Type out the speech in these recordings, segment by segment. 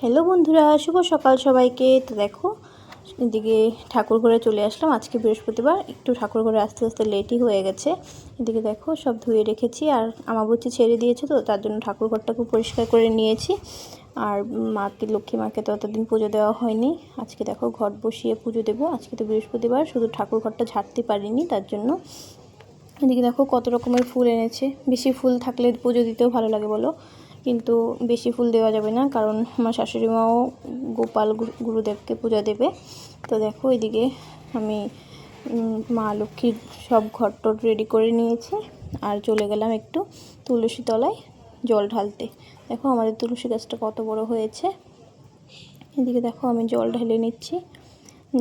Hello বন্ধুরা, শুভ সকাল সবাইকে। তো দেখো এদিকে ঠাকুর ঘরে চলে আসলাম। আজকে বৃহস্পতিবার, একটু ঠাকুর ঘরে আস্তে আস্তে লেটই হয়ে গেছে। এদিকে দেখো সব ধুয়ে রেখেছি, আর আমাবতী ছেড়ে দিয়েছে তো তার জন্য ঠাকুর ঘরটাকে পরিষ্কার করে নিয়েছি। আর মাকে, লক্ষ্মী মাকে তো অতদিন পুজো দেওয়া হয়নি। আজকে দেখো ঘট বসিয়ে পুজো দেবো। আজকে তো বৃহস্পতিবার, শুধু ঠাকুর ঘরটা ঝাড়তে পারিনি, তার জন্য। এদিকে দেখো কত রকমের ফুল এনেছে। বেশি ফুল থাকলে পুজো দিতেও ভালো লাগে বলো, কিন্তু বেশি ফুল দেওয়া যাবে না, কারণ আমার শাশুড়ি মাও গোপাল গুরুদেবকে পূজা দেবে। তো দেখো এদিকে আমি মা লক্ষ্মীর সব ঘরটর রেডি করে নিয়েছি, আর চলে গেলাম একটু তুলসী তলায় জল ঢালতে। দেখো আমাদের তুলসী গাছটা কত বড় হয়েছে। এদিকে দেখো আমি জল ঢেলে নিচ্ছি।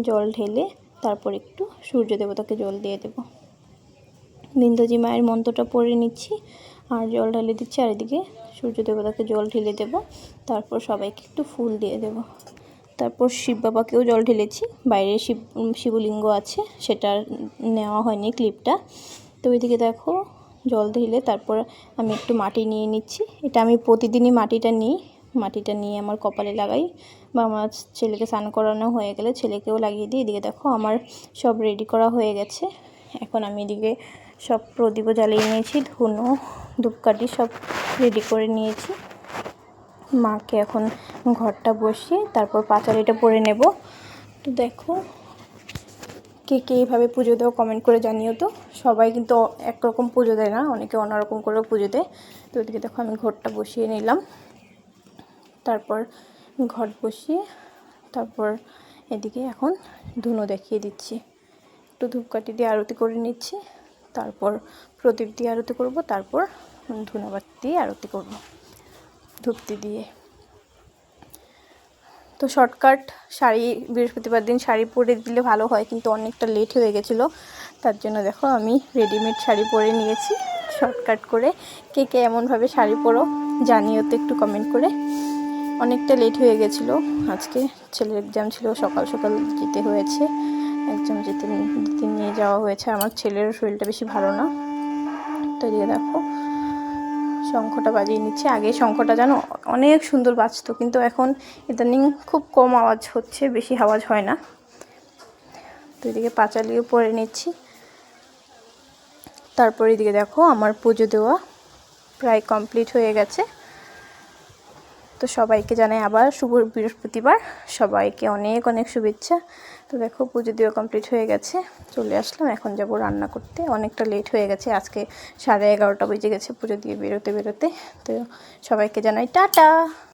জল ঢেলে তারপর একটু সূর্য দেবতাকে জল দিয়ে দেবো। বিন্দুজি মায়ের মন্ত্রটা পড়ে নিচ্ছি আর জল ঢেলে দিচ্ছি, আর এদিকে সূর্য দেবতাকে জল ঢেলে দেব। তারপর সবাইকে একটু ফুল দিয়ে দেব। তারপর শিব বাবাকেও জল ঢেলেছি। বাইরে শিবলিঙ্গ আছে, সেটা নেওয়া হয়নি ক্লিপটা। তো ওইদিকে দেখো জল ঢেলে তারপর আমি একটু মাটি নিয়ে নিচ্ছি। এটা আমি প্রতিদিনই মাটিটা নিয়ে আমার কপালে লাগাই, বা আমার ছেলেকে স্নান করানো হয়ে গেলে ছেলেকেও লাগিয়ে দিই। এদিকে দেখো আমার সব রেডি করা হয়ে গেছে। এখন আমি এদিকে সব প্রদীপও জ্বালিয়ে নিয়েছি, ধুনো ধূপকাঠি সব রেডি করে নিয়েছি। মাকে এখন ঘরটা বসিয়ে তারপর পাঁচালিটা পরে নেব। তো দেখো কে কে এইভাবে পুজো দেও কমেন্ট করে জানিও তো। সবাই কিন্তু একরকম পুজো দেয় না, অনেকে অন্যরকম করেও পুজো দেয়। তো এদিকে দেখো আমি ঘরটা বসিয়ে নিলাম। তারপর ঘট বসিয়ে তারপর এদিকে এখন ধুনো দেখিয়ে দিচ্ছি। একটু ধূপকাঠি দিয়ে আরতি করে নিচ্ছি, তারপর প্রদীপ দিয়ে আরতি করব, তারপর ধূপবাতি দিয়ে আরতি করব ধূপটি দিয়ে। তো শর্টকাট শাড়ি, বৃহস্পতিবার দিন শাড়ি পরে দিলে ভালো হয়, কিন্তু অনেকটা লেট হয়ে গেছিলো, তার জন্য দেখো আমি রেডিমেড শাড়ি পরে নিয়েছি শর্টকাট করে। কে কে এমনভাবে শাড়ি পরো জানিও তো একটু কমেন্ট করে। অনেকটা লেট হয়ে গেছিলো, আজকে ছেলের এক্সাম ছিল, সকাল সকাল যেতে হয়েছে। একদম দিতে নিয়ে যাওয়া হয়েছে। আমার ছেলের শরীরটা বেশি ভালো না। তো এদিকে দেখো শঙ্খটা বাজিয়ে নিচ্ছে। আগে শঙ্খটা জানো অনেক সুন্দর বাজতো, কিন্তু এখন ইদানিং খুব কম আওয়াজ হচ্ছে, বেশি আওয়াজ হয় না। তো এদিকে পাঁচালিও পরে নিচ্ছি। তারপর এদিকে দেখো আমার পুজো দেওয়া প্রায় কমপ্লিট হয়ে গেছে। তো সবাইকে জানাই আবার শুভ বৃহস্পতিবার, সবাইকে অনেক অনেক শুভেচ্ছা। তো দেখো পুজো দেওয়া কমপ্লিট হয়ে গেছে, চলে আসলাম। এখন যাব রান্না করতে, অনেকটা লেট হয়ে গেছে, আজকে 11:30 বেজে গেছে পুজো দিয়ে বেরোতে। তো সবাইকে জানাই টাটা।